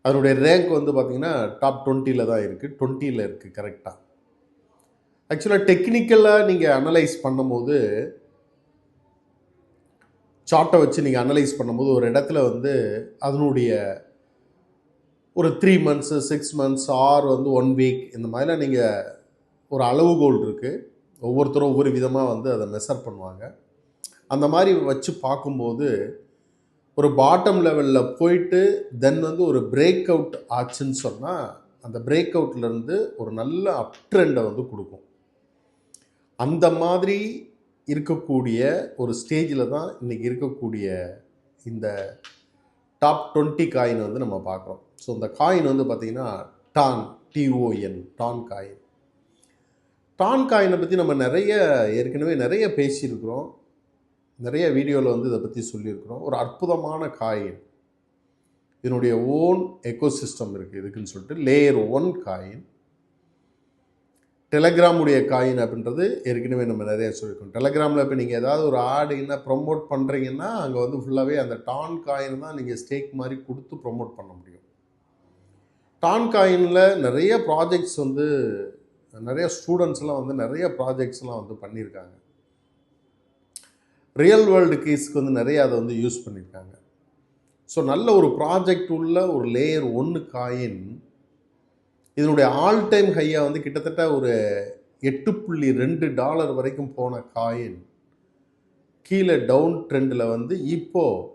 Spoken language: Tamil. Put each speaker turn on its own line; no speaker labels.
அதனுடைய ரேங்க் வந்து பார்த்தீங்கன்னா டாப் 20ல் தான் இருக்குது, 20ல் இருக்குது கரெக்டாக. ஆக்சுவலாக டெக்னிக்கலாக நீங்கள் அனலைஸ் பண்ணும்போது, சார்ட்டை வச்சு நீங்கள் அனலைஸ் பண்ணும்போது ஒரு இடத்துல வந்து அதனுடைய ஒரு 3 மந்த்ஸு 6 மந்த்ஸ் ஆர் வந்து 1 வீக் இந்த மாதிரிலாம் நீங்கள் ஒரு அளவுகோல் இருக்குது. ஒவ்வொருத்தரும் ஒவ்வொரு விதமாக வந்து அதை மெஷர் பண்ணுவாங்க. அந்த மாதிரி வச்சு பார்க்கும்போது ஒரு பாட்டம் லெவலில் போயிட்டு தென் வந்து ஒரு பிரேக் அவுட் ஆச்சுன்னு சொன்னால் அந்த பிரேக் அவுட்லேருந்து ஒரு நல்ல அப் ட்ரெண்டை வந்து கொடுக்கும். அந்த மாதிரி இருக்கக்கூடிய ஒரு ஸ்டேஜில் தான் இன்றைக்கி இருக்கக்கூடிய இந்த டாப் 20 காயின் வந்து நம்ம பார்க்குறோம். ஸோ இந்த காயின் வந்து பார்த்திங்கன்னா TON, T O N, TON coin. TON காயினை பற்றி நம்ம ஏற்கனவே நிறைய பேசியிருக்கிறோம், நிறைய வீடியோவில் வந்து இதை பற்றி சொல்லியிருக்கிறோம். ஒரு அற்புதமான காயின், இதனுடைய ஓன் எக்கோசிஸ்டம் இருக்குது இதுக்குன்னு சொல்லிட்டு. Layer 1 coin. டெலகிராமுடைய காயின் அப்படின்றது ஏற்கனவே நம்ம நிறைய சொல்லியிருக்கோம். டெலகிராமில் இப்போ நீங்கள் ஏதாவது ஒரு ஆடு என்ன ப்ரொமோட் பண்ணுறீங்கன்னா அங்கே வந்து ஃபுல்லாகவே அந்த டான் காயின் தான் நீங்கள் ஸ்டேக் மாதிரி கொடுத்து ப்ரொமோட் பண்ண முடியும். டான் காயினில் நிறைய ப்ராஜெக்ட்ஸ் வந்து நிறைய ஸ்டூடெண்ட்ஸ்லாம் வந்து நிறைய ப்ராஜெக்ட்ஸ்லாம் வந்து பண்ணியிருக்காங்க. ரியல் வேர்ல்டு கேஸ்க்கு வந்து நிறைய அதை வந்து யூஸ் பண்ணியிருக்காங்க. ஸோ நல்ல ஒரு ப்ராஜெக்ட் உள்ள ஒரு லேயர் 1 காயின் இதனுடைய ஆல் டைம் ஹையாக வந்து கிட்டத்தட்ட ஒரு $8.2 வரைக்கும் போன காயின் கீழே டவுன் ட்ரெண்டில் வந்து இப்போது